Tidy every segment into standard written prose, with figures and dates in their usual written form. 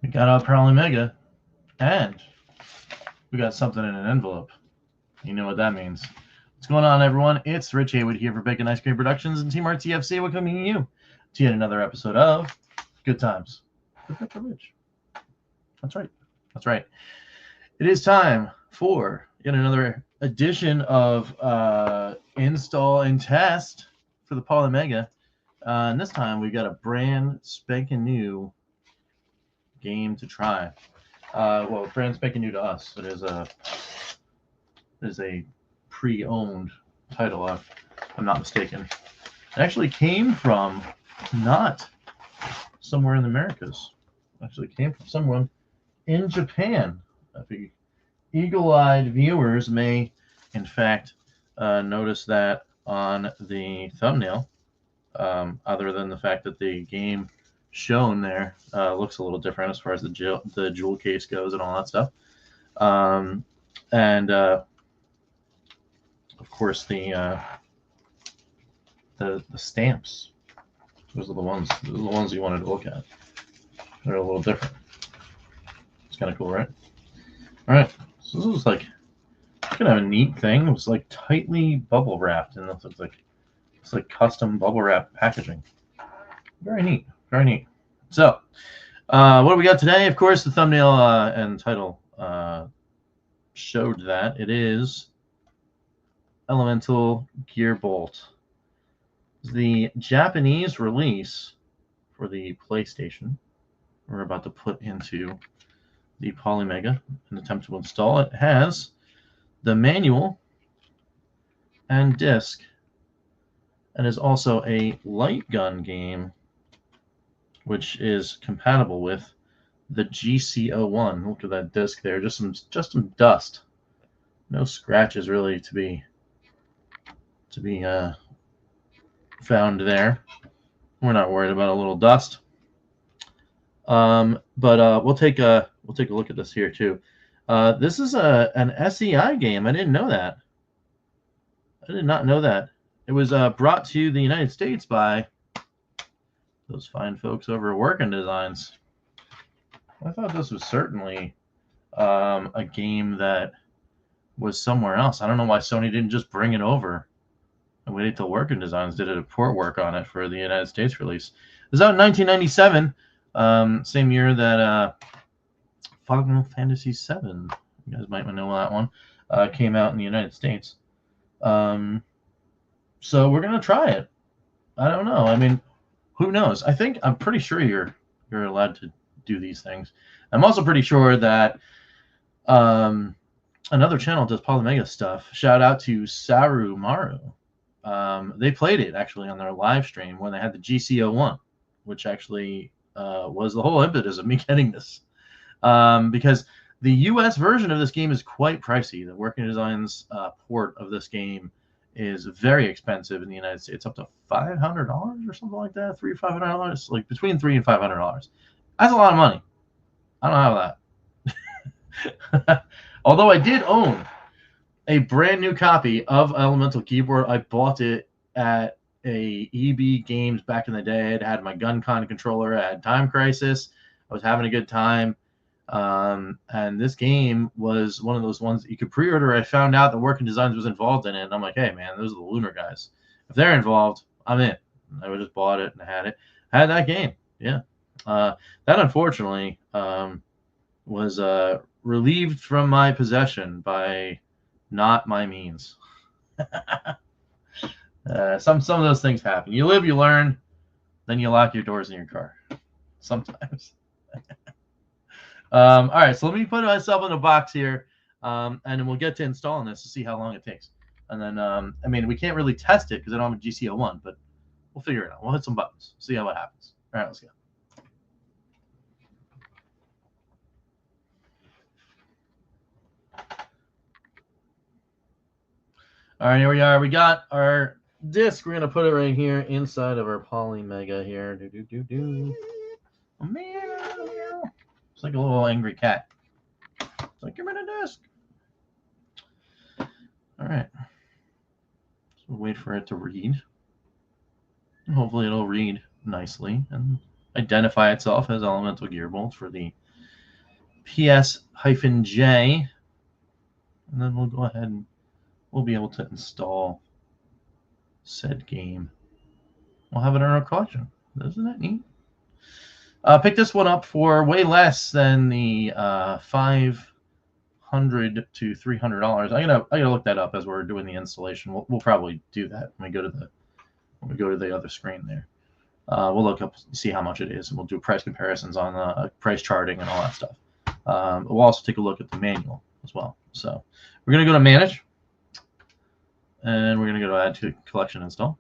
We got our Polymega, and we got something in an envelope. You know what that means. What's going on, everyone? It's Rich Haywood here for Bacon Ice Cream Productions and Team RTFC welcoming you to yet another episode of Good Times. Good for Rich. That's right. That's right. It is time for yet another edition of Install and Test for the Polymega. And this time we got a brand spanking new game to try. Well, brand spanking new to us. It is a pre-owned title, if I'm not mistaken. It actually came from not somewhere in the Americas. It actually came from someone in Japan. The eagle-eyed viewers may, in fact, notice that on the thumbnail, other than the fact that the game shown there looks a little different as far as the jewel case goes and all that stuff. And of course the stamps. Those are the ones you wanted to look at. They're a little different. It's kind of cool, right? All right. So this is like kind of a neat thing. It was like tightly bubble wrapped, and it's like custom bubble wrap packaging. Very neat. Very neat. So, what do we got today? Of course, the thumbnail and title showed that. It is Elemental Gearbolt. The Japanese release for the PlayStation. We're about to put into the Polymega and attempt to install it. It has the manual and disc, and is also a light gun game, which is compatible with the GC01. Look at that disc there, just some dust. No scratches really to be found there. We're not worried about a little dust. But we'll take a look at this here too. This is an SEI game. I didn't know that. I did not know that. It was brought to the United States by those fine folks over at Working Designs. I thought this was certainly a game that was somewhere else. I don't know why Sony didn't just bring it over and wait until Working Designs did a port work on it for the United States release. It was out in 1997, same year that Final Fantasy VII, you guys might know that one, came out in the United States. So we're gonna try it. I don't know. I mean, who knows? I'm pretty sure you're allowed to do these things. I'm also pretty sure that another channel does Polymega stuff. Shout out to Saru Maru. They played it actually on their live stream when they had the GC01, which actually was the whole impetus of me getting this. Because the US version of this game is quite pricey. The Working Designs port of this game is very expensive in the United States, up to $500 or something like that, $300 or $500, like between $300 and $500. That's a lot of money. I don't have that. Although I did own a brand new copy of Elemental Keyboard. I bought it at a EB Games back in the day. I had my GunCon controller. I had Time Crisis. I was having a good time. And this game was one of those ones that you could pre-order. I found out that Working Designs was involved in it, and I'm like, hey man, those are the Lunar guys. If they're involved, I'm in. I would just bought it and I had it. I had that game. Yeah. That unfortunately was relieved from my possession by not my means. Some of those things happen. You live, you learn, then you lock your doors in your car. Sometimes. All right, so let me put myself in a box here, and then we'll get to installing this to see how long it takes. And then, I mean, we can't really test it because I don't have a GC01, but we'll figure it out. We'll hit some buttons, see how it happens. All right, let's go. All right, here we are. We got our disc. We're going to put it right here inside of our Polymega here. Oh, meow. It's like a little angry cat. It's like, give me the disc. All right. So we'll wait for it to read. And hopefully it'll read nicely and identify itself as Elemental Gearbolt for the PS-J, and then we'll go ahead and we'll be able to install said game. We'll have it in our collection. Isn't that neat? Pick this one up for way less than the $500 to $300. I gotta look that up as we're doing the installation. We'll probably do that when we go to the other screen there. We'll look up, see how much it is, and we'll do price comparisons on the price charting and all that stuff. We'll also take a look at the manual as well. So we're going to go to Manage, and we're going to go to Add to Collection Install.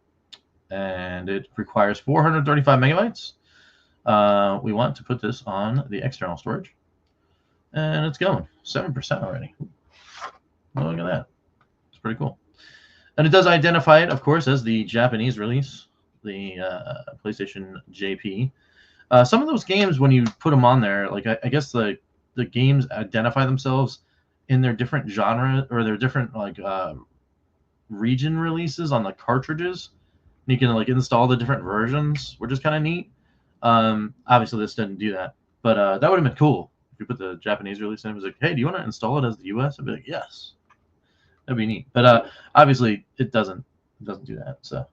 And it requires 435 megabytes. We want to put this on the external storage. And it's going. 7% already. Well, look at that. It's pretty cool. And it does identify it, of course, as the Japanese release, the PlayStation JP. Some of those games, when you put them on there, like I guess the games identify themselves in their different genre or their different like region releases on the cartridges. You can like install the different versions, which is kind of neat. Obviously, this didn't do that, but that would have been cool if you put the Japanese release in. It was like, hey, do you want to install it as the US? I'd be like, yes, that'd be neat. But obviously, it doesn't do that. So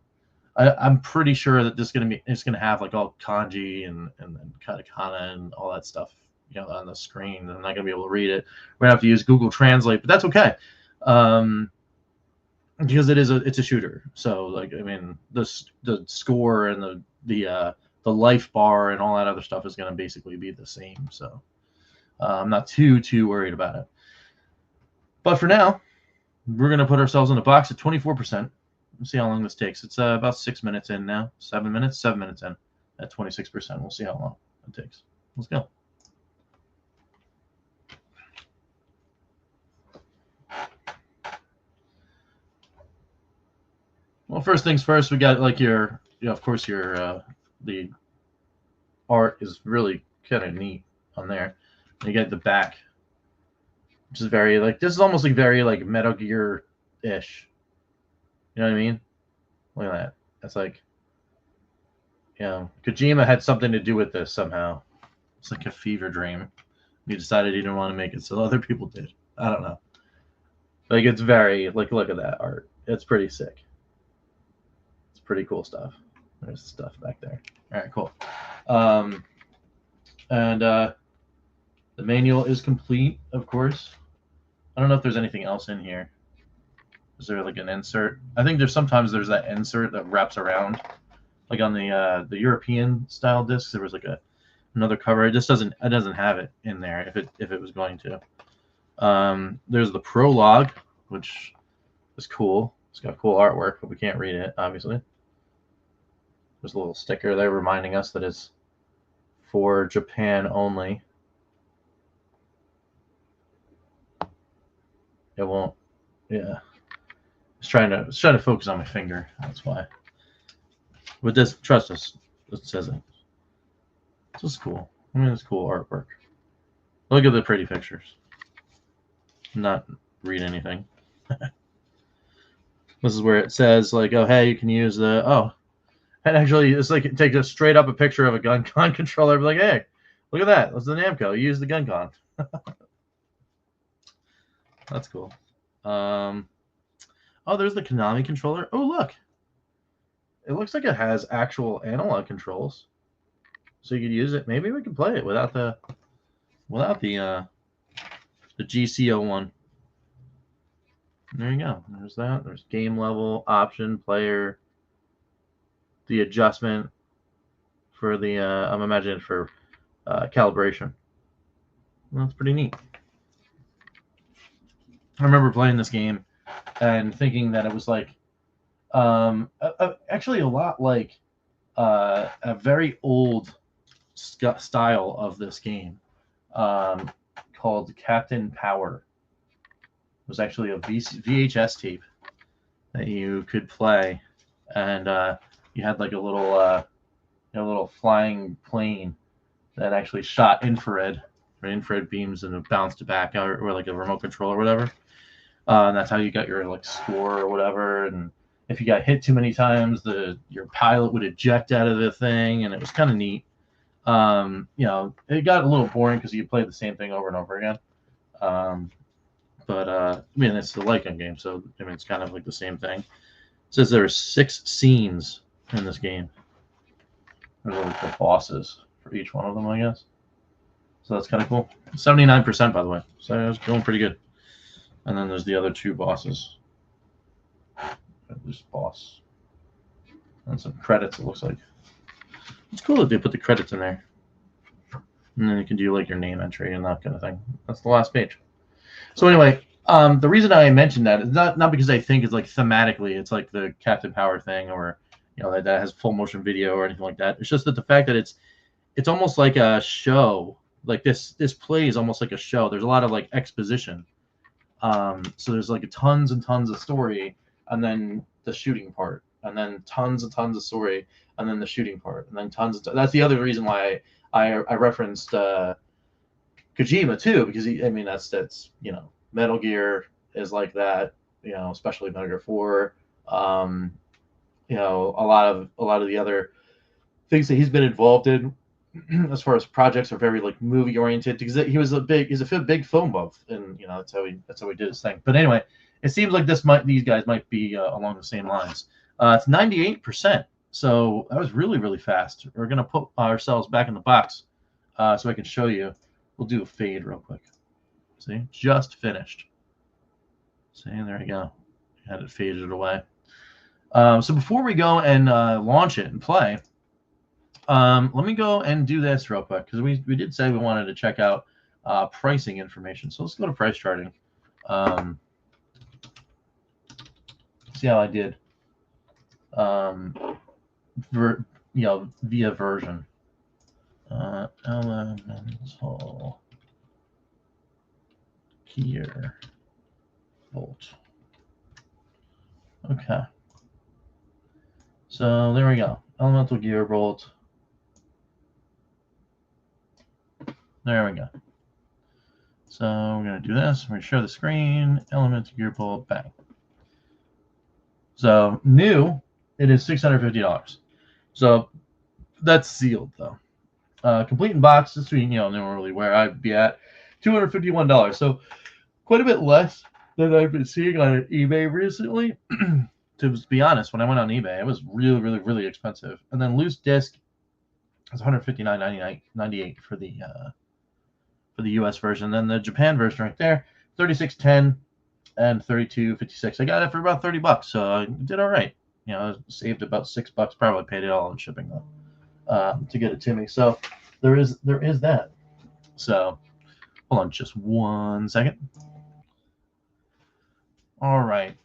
I'm pretty sure that it's gonna have like all kanji and katakana and all that stuff, you know, on the screen. I'm not gonna be able to read it. We're gonna have to use Google Translate, but that's okay. Because it's a shooter, so like I mean the score and the life bar and all that other stuff is going to basically be the same. So I'm not too worried about it. But for now, we're going to put ourselves in the box at 24%. Let's see how long this takes. It's about 6 minutes in now. 7 minutes. 7 minutes in at 26%. We'll see how long it takes. Let's go. Well, first things first, we got like your, you know, of course, your the art is really kind of neat on there. You get the back, which is very like, this is almost like very like Metal Gear-ish. You know what I mean? Look at that. That's like, you know, Kojima had something to do with this somehow. It's like a fever dream. He decided he didn't want to make it, so other people did. I don't know. Like, it's very, like, look at that art. It's pretty sick. Pretty cool stuff. There's stuff back there. All right, cool. And the manual is complete, of course. I don't know if there's anything else in here. Is there like an insert? I think sometimes there's that insert that wraps around, like on the European style discs. There was like another cover. It just doesn't have it in there if it was going to. There's the prologue, which is cool. It's got cool artwork, but we can't read it, obviously. There's a little sticker there reminding us that it's for Japan only. It won't. Yeah. It's trying to focus on my finger. That's why. But this, trust us, it says it. This is cool. I mean, it's cool artwork. Look at the pretty pictures. Not read anything. This is where it says like, oh hey, you can use the and actually it's like it takes a straight up a picture of a gun con controller. Be like, hey, look at that. That's the Namco. Use the gun con. That's cool. Oh, there's the Konami controller. Oh, look. It looks like it has actual analog controls, so you could use it. Maybe we can play it without the GC01. There you go. There's that. There's game level, option, player, the adjustment for the, I'm imagining for calibration. Well, that's pretty neat. I remember playing this game and thinking that it was like, actually a lot like a very old style of this game called Captain Power. It was actually a VHS tape that you could play, and you had like a little flying plane that actually shot infrared beams and it bounced it back out, or like a remote control or whatever. And that's how you got your like score or whatever. And if you got hit too many times, your pilot would eject out of the thing, and it was kind of neat. You know, it got a little boring because you play the same thing over and over again. But I mean, it's the Lycan game, so I mean, it's kind of like the same thing. It says there are 6 scenes in this game. There's like the bosses for each one of them, I guess. So that's kind of cool. 79%, by the way. So it's going pretty good. And then there's the other 2 bosses. This boss. And some credits, it looks like. It's cool that they put the credits in there. And then you can do like your name entry and that kind of thing. That's the last page. So anyway, the reason I mentioned that is not because I think it's like thematically it's like the Captain Power thing, or you know, that has full motion video or anything like that. It's just that the fact that it's almost like a show. Like this play is almost like a show. There's a lot of like exposition. So there's like tons and tons of story, and then the shooting part, and then tons and tons of story, and then the shooting part, and then tons. That's the other reason why I referenced Kojima too, because I mean that's you know, Metal Gear is like that, you know, especially Metal Gear 4. You know, a lot of the other things that he's been involved in as far as projects are very like movie oriented, because he's a big film buff, and you know that's how he did his thing. But anyway, it seems like these guys might be along the same lines. It's 98%, so that was really fast. We're gonna put ourselves back in the box so I can show you. We'll do a fade real quick. See, just finished. See, there you go. Had it faded away. So before we go and launch it and play, let me go and do this real quick, because we did say we wanted to check out pricing information. So let's go to price charting. See how I did. Via version. Elemental Gearbolt. Okay. So there we go. Elemental Gearbolt. There we go. So we're going to do this. We're going to share the screen. Elemental Gearbolt, bang. So new, it is $650. So that's sealed though. Complete in box, this week, you know, normally where I'd be at $251. So quite a bit less than I've been seeing on eBay recently. To be honest, when I went on eBay, it was really expensive. And then loose disc is $159.98 for the US version. Then the Japan version right there, $36.10 and $32.56. I got it for about $30, so I did all right. You know, I saved about $6. Probably paid it all in shipping though, to get it to me. So there is that. So hold on just 1 second. All right,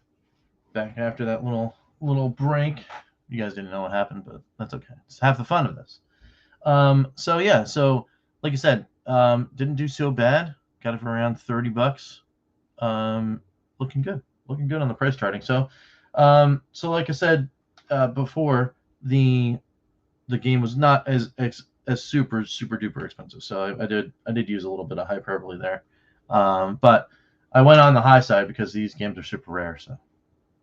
back after that little break. You guys didn't know what happened, but that's okay. It's half the fun of this. So yeah, so like I said, didn't do so bad. Got it for around $30. Looking good on the price charting. So like I said before, the game was not as super duper expensive. So I did use a little bit of hyperbole there, but I went on the high side because these games are super rare. So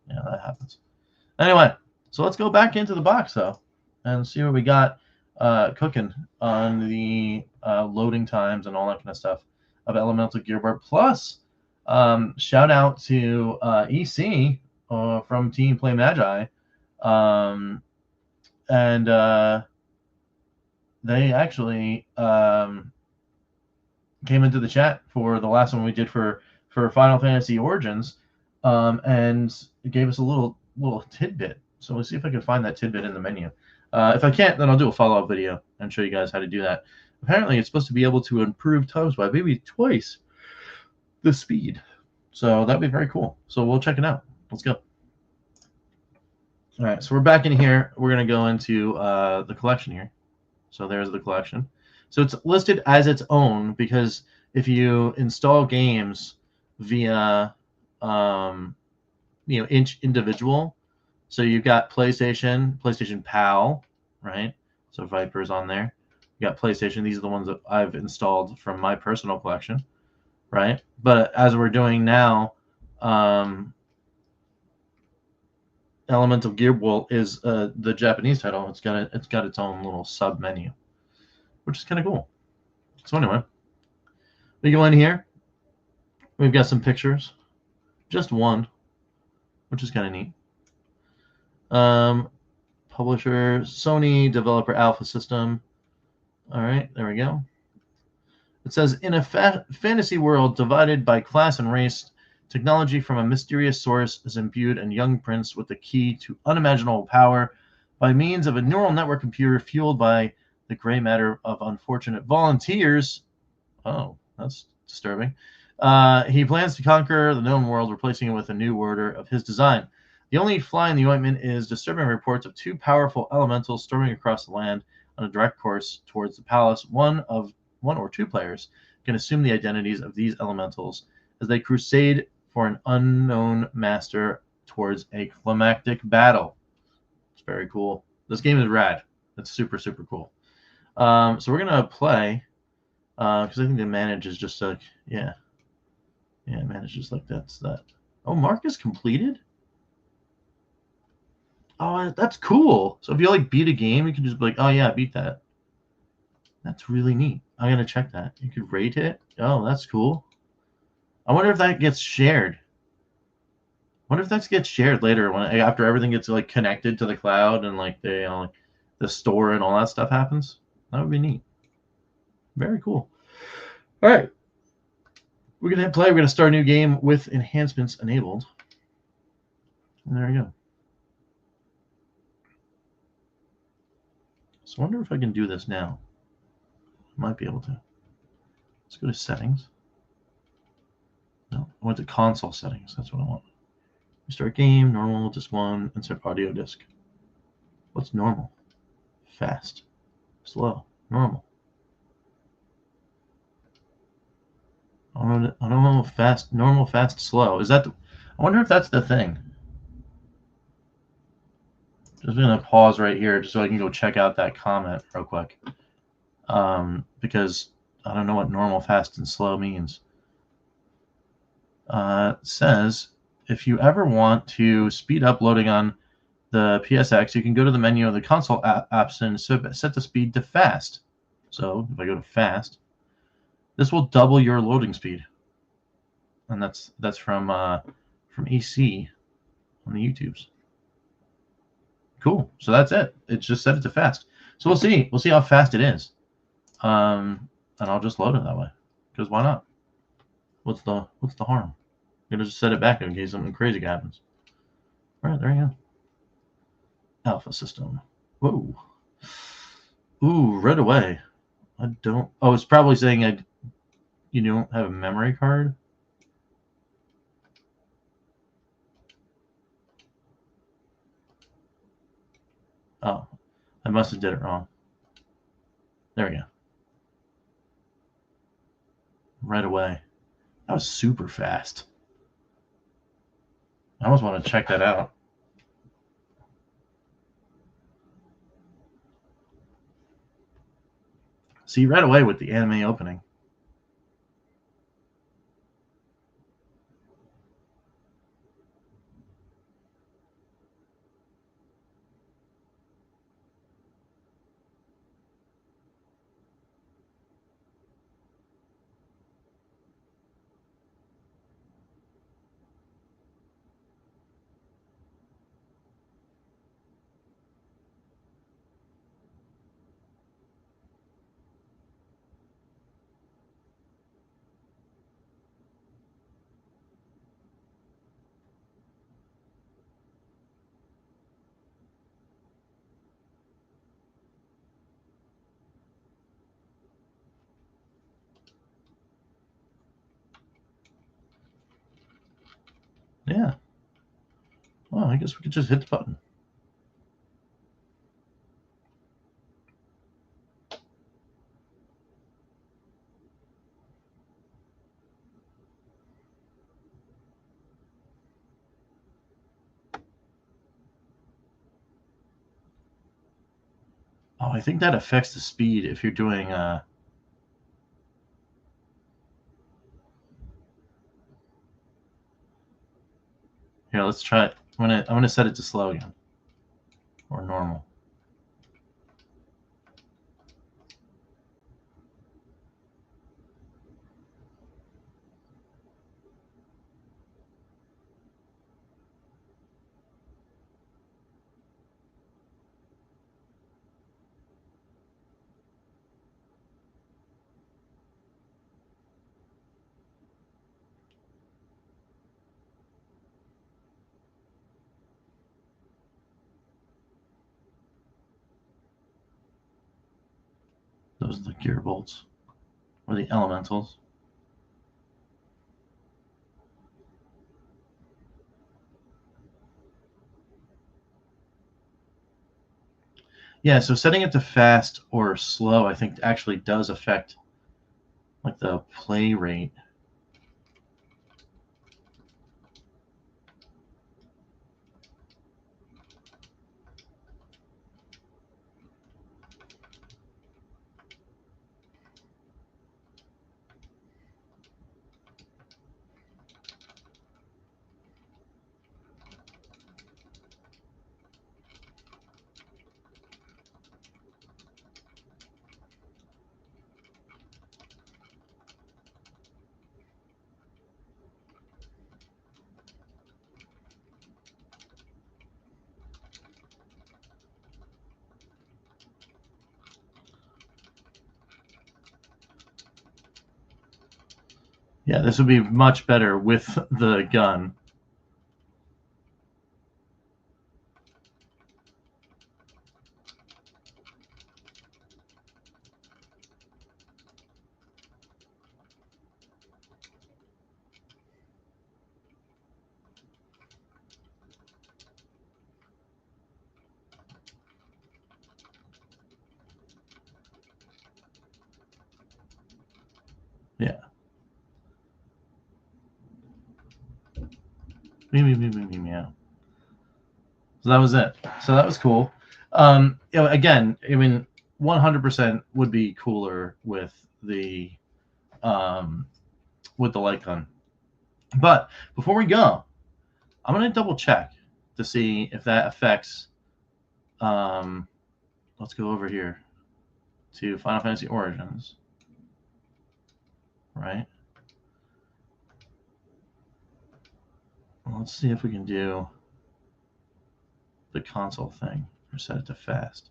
yeah, that happens. Anyway, so let's go back into the box though and see what we got cooking on the loading times and all that kind of stuff of Elemental Gearbolt. Plus, shout out to EC from Team Play Magi, and they actually came into the chat for the last one we did for Final Fantasy Origins, and gave us a little tidbit. So let's see if I can find that tidbit in the menu. If I can't, then I'll do a follow-up video and show you guys how to do that. Apparently, it's supposed to be able to improve times by maybe twice the speed. So that'd be very cool. So we'll check it out. Let's go. All right, so we're back in here. We're going to go into the collection here. So there's the collection. So it's listed as its own because if you install games via, individual, so you've got PlayStation PAL, right? So Viper's on there. You got PlayStation. These are the ones that I've installed from my personal collection, right? But as we're doing now, Elemental Gearbolt is the Japanese title. It's got its own little sub menu. which is kind of cool. So anyway, we go in here. We've got some pictures, just one, which is kind of neat. Publisher, Sony, developer Alpha System. All right, there we go. It says, in a fantasy world divided by class and race, technology from a mysterious source is imbued in young prince with the key to unimaginable power by means of a neural network computer fueled by the gray matter of unfortunate volunteers. Oh, that's disturbing. He plans to conquer the known world, replacing it with a new order of his design. The only fly in the ointment is disturbing reports of two powerful elementals storming across the land on a direct course towards the palace. One or two players can assume the identities of these elementals as they crusade for an unknown master towards a climactic battle. It's very cool. This game is rad. It's super, super cool. So we're going to play, because I think the manage is just like, yeah, manage is like that's that. Oh, mark is completed? Oh, that's cool. So if you like beat a game, you can just be like, oh yeah, I beat that. That's really neat. I'm gonna check that. You could rate it. Oh, that's cool. I wonder if that gets shared. I wonder if that gets shared later when after everything gets like connected to the cloud and like the store and all that stuff happens. That would be neat. Very cool. All right, we're gonna play. We're gonna start a new game with enhancements enabled. And there we go. So I wonder if I can do this now. I might be able to. Let's go to settings. No, I went to console settings. That's what I want. Restart game, normal, disc 1, insert audio disc. What's normal? Fast, slow, normal. I don't know, fast, normal, fast, slow. Is that I wonder if that's the thing. Just gonna pause right here just so I can go check out that comment real quick. Because I don't know what normal, fast, and slow means. It says, if you ever want to speed up loading on the PSX, you can go to the menu of the console apps and set the speed to fast. So if I go to fast, this will double your loading speed. And that's from EC on the YouTubes. Cool. So that's it. It's just set it to fast. So we'll see. We'll see how fast it is. And I'll just load it that way. Because why not? What's the harm? I'm gonna just set it back in case something crazy happens. All right, there you go. Alpha system. Whoa. Ooh, right away. I don't. Oh, it's probably saying you don't have a memory card. Oh, I must have did it wrong. There we go. Right away. That was super fast. I almost want to check that out. See, right away with the anime opening. Yeah. Well, I guess we could just hit the button. Oh, I think that affects the speed if you're doing Here, let's try it. I'm gonna set it to slow again. Or normal. Those are the Gearbolts, or the Elementals. Yeah, so setting it to fast or slow, I think, actually does affect like the play rate. Yeah, this would be much better with the gun. Yeah. Yeah. So that was it. So that was cool. Again, I mean, 100% would be cooler with the light gun. But before we go, I'm gonna double check to see if that affects. Let's go over here to Final Fantasy Origins. Right. Well, let's see if we can do the console thing or set it to fast.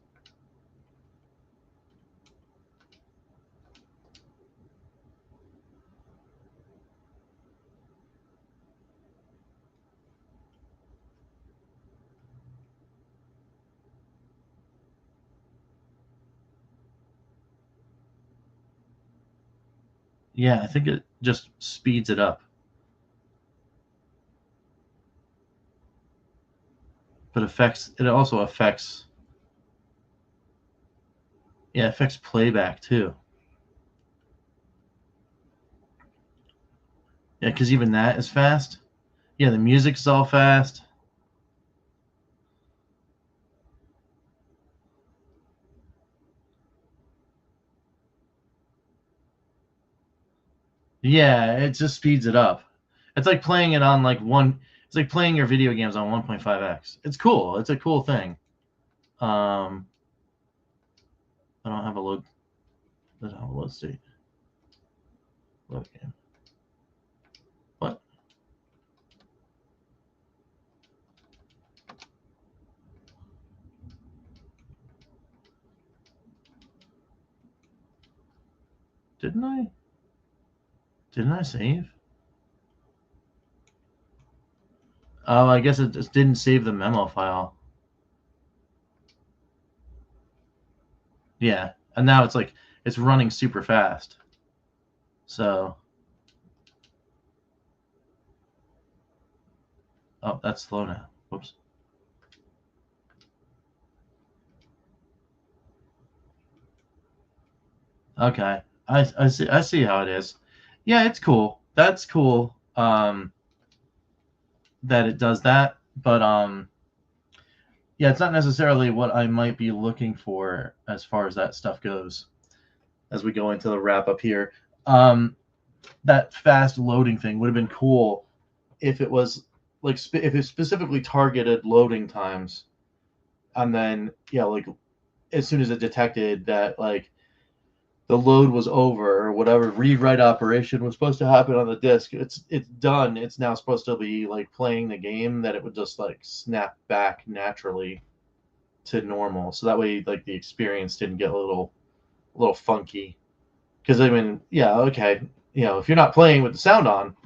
Yeah, I think it just speeds it up. But it also affects, yeah, it affects playback too. Yeah, because even that is fast. Yeah, the music's all fast. Yeah, it just speeds it up. It's like playing it on it's like playing your video games on 1.5x. It's cool. It's a cool thing. I don't have a load. I don't have a load state. Load game. What? Didn't I? Didn't I save? Oh, I guess it just didn't save the memo file. Yeah, and now it's like it's running super fast. So, oh, that's slow now. Whoops. Okay, I see how it is. Yeah, it's cool. That's cool. That it does that, but yeah, it's not necessarily what I might be looking for as far as that stuff goes. As we go into the wrap up here, that fast loading thing would have been cool if it was like if it specifically targeted loading times, and then yeah, like as soon as it detected that like the load was over or whatever read-write operation was supposed to happen on the disk, it's done. It's now supposed to be like playing the game, that it would just like snap back naturally to normal, so that way like the experience didn't get a little funky. Because I mean, yeah, okay, if you're not playing with the sound on,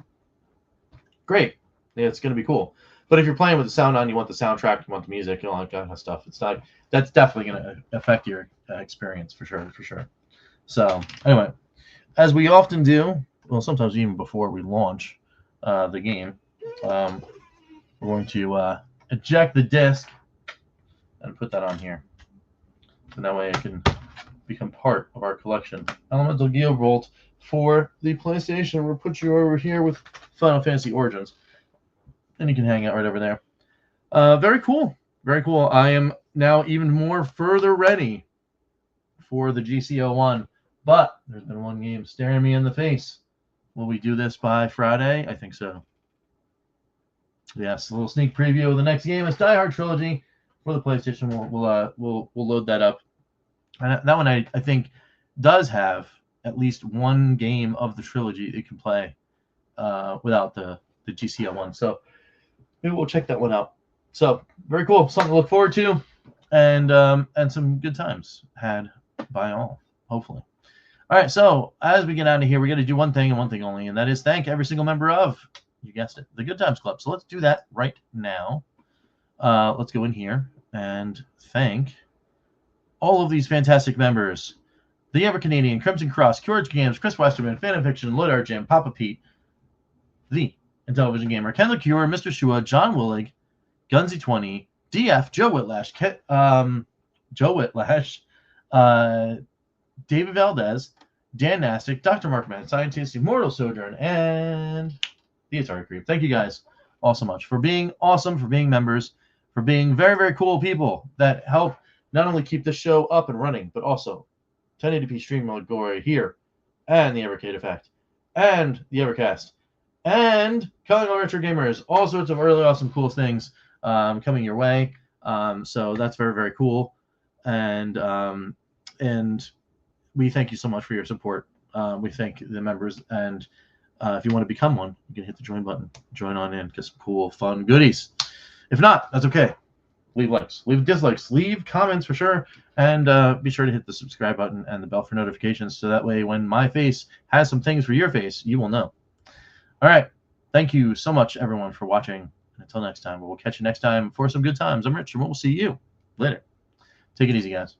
great, yeah, it's going to be cool. But if you're playing with the sound on, you want the soundtrack, you want the music, and all that kind of stuff. It's not. That's definitely going to affect your experience for sure. So anyway, as we often do, well, sometimes even before we launch the game, we're going to eject the disc and put that on here. So that way it can become part of our collection. Elemental Gearbolt for the PlayStation. We'll put you over here with Final Fantasy Origins. And you can hang out right over there. Very cool. Very cool. I am now even more further ready for the GCO1. But there's been one game staring me in the face. Will we do this by Friday? I think so. Yes, a little sneak preview of the next game. It's Die Hard Trilogy for the PlayStation. We'll load that up. And that one I think does have at least one game of the trilogy that you can play without the GCL one. So maybe we'll check that one out. So very cool, something to look forward to, and some good times had by all, hopefully. All right, so as we get out of here, we got to do one thing and one thing only, and that is thank every single member of, you guessed it, the Good Times Club. So let's do that right now. Let's go in here and thank all of these fantastic members: the EverCanadian, Crimson Cross, Courage Games, Chris Westerman, Phantom Fiction, Lloyd Art Jam, Papa Pete, the Intellivision Gamer, Ken the Cure, Mr. Shua, John Willig, Gunsy20, DF, Joe Whitlash, David Valdez, Dan Nastic, Dr. Markman, Scientist, Immortal Sojourn, and the Atari Creep. Thank you guys all so much for being awesome, for being members, for being very, very cool people that help not only keep the show up and running, but also 1080p stream mode glory here, and the Evercade Effect, and the Evercast, and calling all retro gamers, all sorts of really awesome, cool things coming your way. So that's very, very cool, and we thank you so much for your support. We thank the members, and if you want to become one, you can hit the join button, join on in, get some cool, fun goodies. If not, that's okay. Leave likes, leave dislikes, leave comments for sure, and be sure to hit the subscribe button and the bell for notifications, so that way when my face has some things for your face, you will know. All right, thank you so much, everyone, for watching. And until next time, we'll catch you next time for some good times. I'm Rich, and we'll see you later. Take it easy, guys.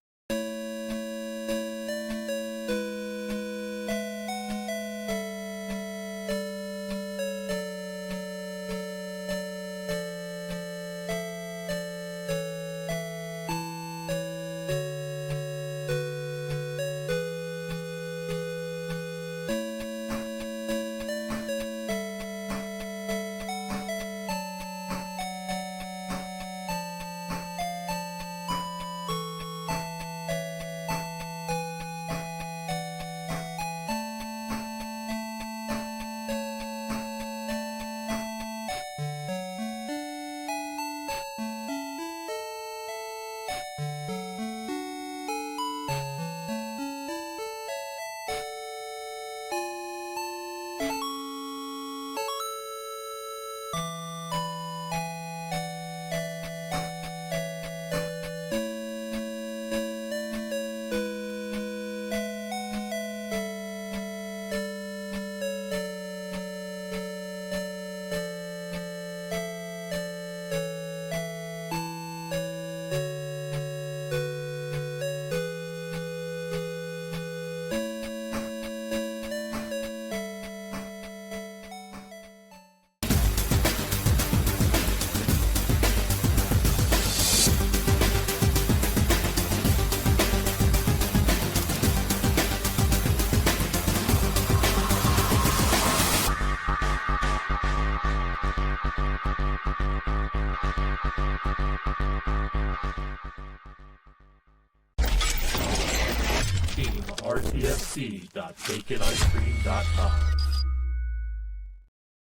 RTFC.baconicecream.com